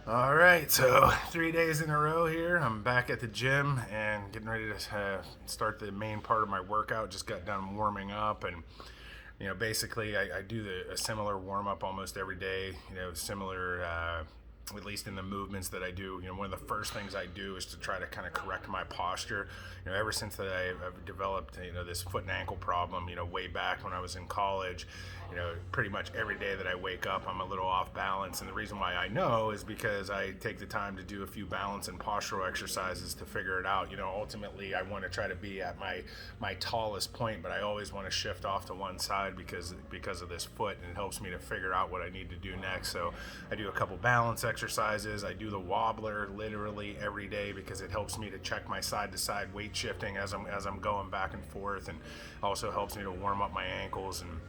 All right, so 3 days in a row here. I'm back at the gym and getting ready to start the main part of my workout. Just got done warming up, and basically, I do a similar warm up almost every day. Similar. At least in the movements that I do, one of the first things I do is to try to kind of correct my posture. Ever since that I've developed, this foot and ankle problem, way back when I was in college, pretty much every day that I wake up, I'm a little off balance. And the reason why I know is because I take the time to do a few balance and postural exercises to figure it out. Ultimately, I want to try to be at my tallest point, but I always want to shift off to one side because of this foot, and it helps me to figure out what I need to do next. So I do a couple balance exercises. I do the wobbler literally every day because it helps me to check my side to side weight shifting as I'm going back and forth, and also helps me to warm up my ankles and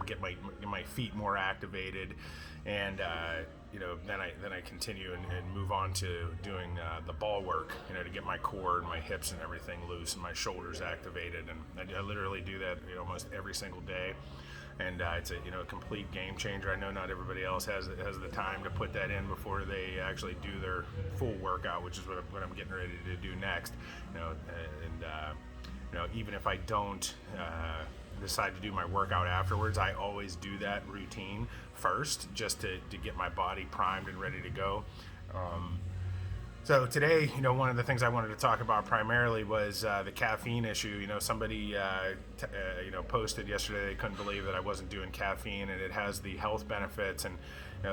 get my feet more activated, and then I continue and move on to doing the ball work, to get my core and my hips and everything loose and my shoulders activated, and I literally do that almost every single day. And it's a complete game changer. I know not everybody else has the time to put that in before they actually do their full workout, which is what I'm getting ready to do next. Even if I don't decide to do my workout afterwards, I always do that routine first, just to get my body primed and ready to go. So today, one of the things I wanted to talk about primarily was the caffeine issue. Somebody posted yesterday they couldn't believe that I wasn't doing caffeine, and it has the health benefits. And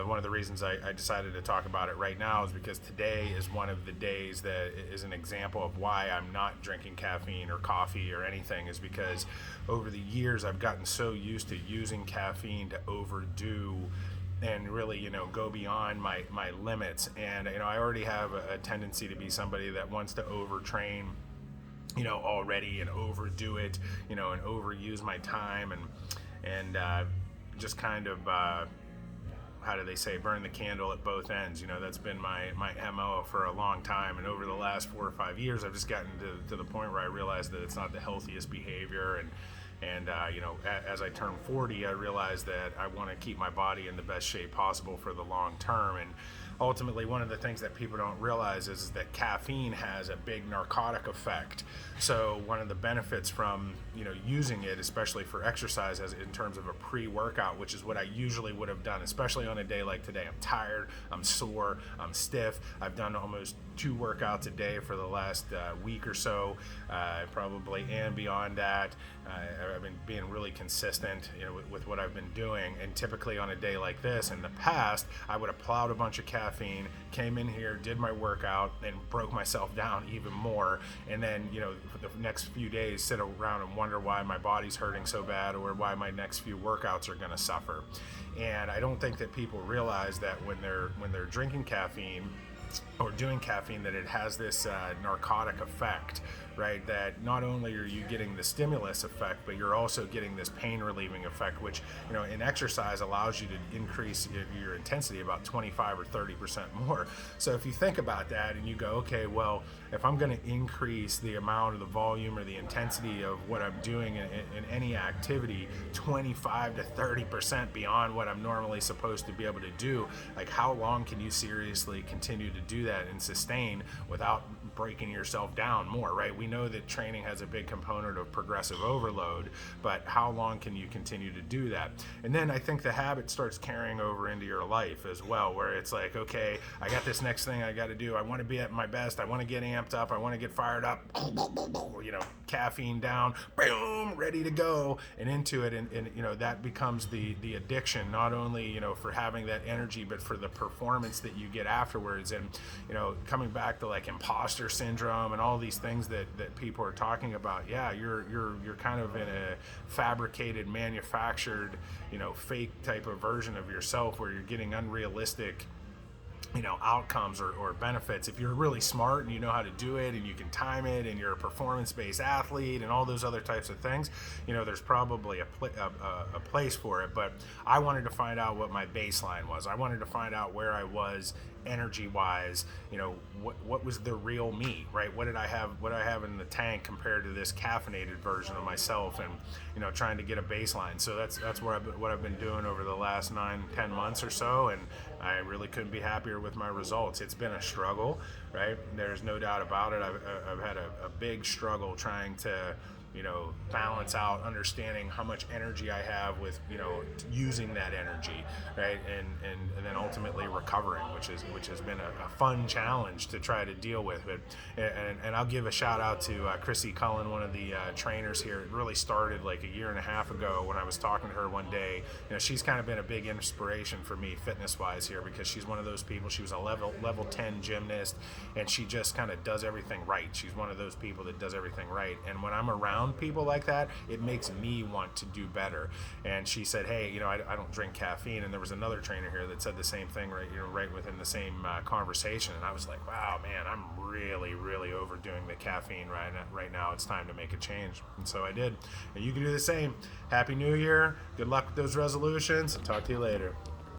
one of the reasons I decided to talk about it right now is because today is one of the days that is an example of why I'm not drinking caffeine or coffee or anything, is because over the years I've gotten so used to using caffeine to overdo and really go beyond my limits. And I already have a tendency to be somebody that wants to overtrain already, and overdo it, and overuse my time, and just kind of how do they say, burn the candle at both ends. That's been my MO for a long time, and over the last 4 or 5 years I've just gotten to the point where I realized that it's not the healthiest behavior. And as I turn 40, I realized that I want to keep my body in the best shape possible for the long term. And ultimately, one of the things that people don't realize is that caffeine has a big narcotic effect. So one of the benefits from using it, especially for exercise, as in terms of a pre-workout, which is what I usually would have done, especially on a day like today. I'm tired, I'm sore, I'm stiff. I've done almost 2 workouts a day for the last week or so, probably, and beyond that. I've been being really consistent, with what I've been doing. And typically on a day like this, in the past, I would have plowed a bunch of caffeine, came in here, did my workout, and broke myself down even more. And then, for the next few days, sit around and wonder why my body's hurting so bad, or why my next few workouts are going to suffer. And I don't think that people realize that when they're drinking caffeine or doing caffeine, that it has this narcotic effect, right? That not only are you getting the stimulus effect, but you're also getting this pain relieving effect, which in exercise allows you to increase your intensity about 25 or 30% more. So if you think about that and you go, okay, well, if I'm going to increase the amount of the volume or the intensity of what I'm doing in any activity 25 to 30% beyond what I'm normally supposed to be able to do, like, how long can you seriously continue to do that and sustain without breaking yourself down more, right? We know that training has a big component of progressive overload, but how long can you continue to do that? And then I think the habit starts carrying over into your life as well, where it's like, okay, I got this next thing I got to do. I want to be at my best. I want to get amped up. I want to get fired up. Caffeine down, boom, ready to go, and into it. And that becomes the addiction, not only, for having that energy, but for the performance that you get afterwards. And, coming back to like imposter syndrome and all these things that people are talking about. Yeah, you're kind of in a fabricated, manufactured, fake type of version of yourself, where you're getting unrealistic outcomes or benefits. If you're really smart and you know how to do it and you can time it and you're a performance-based athlete and all those other types of things, there's probably a place for it. But I wanted to find out what my baseline was. I wanted to find out where I was energy wise, what was the real me, right? What I have in the tank compared to this caffeinated version of myself, and trying to get a baseline. So that's what I've been doing over the last 9-10 months or so. And I really couldn't be happier with my results. It's been a struggle, right? There's no doubt about it. I've had a big struggle trying to, balance out understanding how much energy I have with, using that energy, right? And then ultimately recovering, which has been a fun challenge to try to deal with. But and I'll give a shout out to Chrissy Cullen, one of the trainers here. It really started like a year and a half ago when I was talking to her one day. She's kind of been a big inspiration for me fitness wise here, because she's one of those people. She was a level 10 gymnast, and she just kind of does everything right. She's one of those people that does everything right. And when I'm around people like that, it makes me want to do better. And she said, hey, I don't drink caffeine. And there was another trainer here that said the same thing, right within the same conversation. And I was like, wow, man, I'm really overdoing the caffeine right now. It's time to make a change. And so I did. And you can do the same. Happy New Year. Good luck with those resolutions. Talk to you later.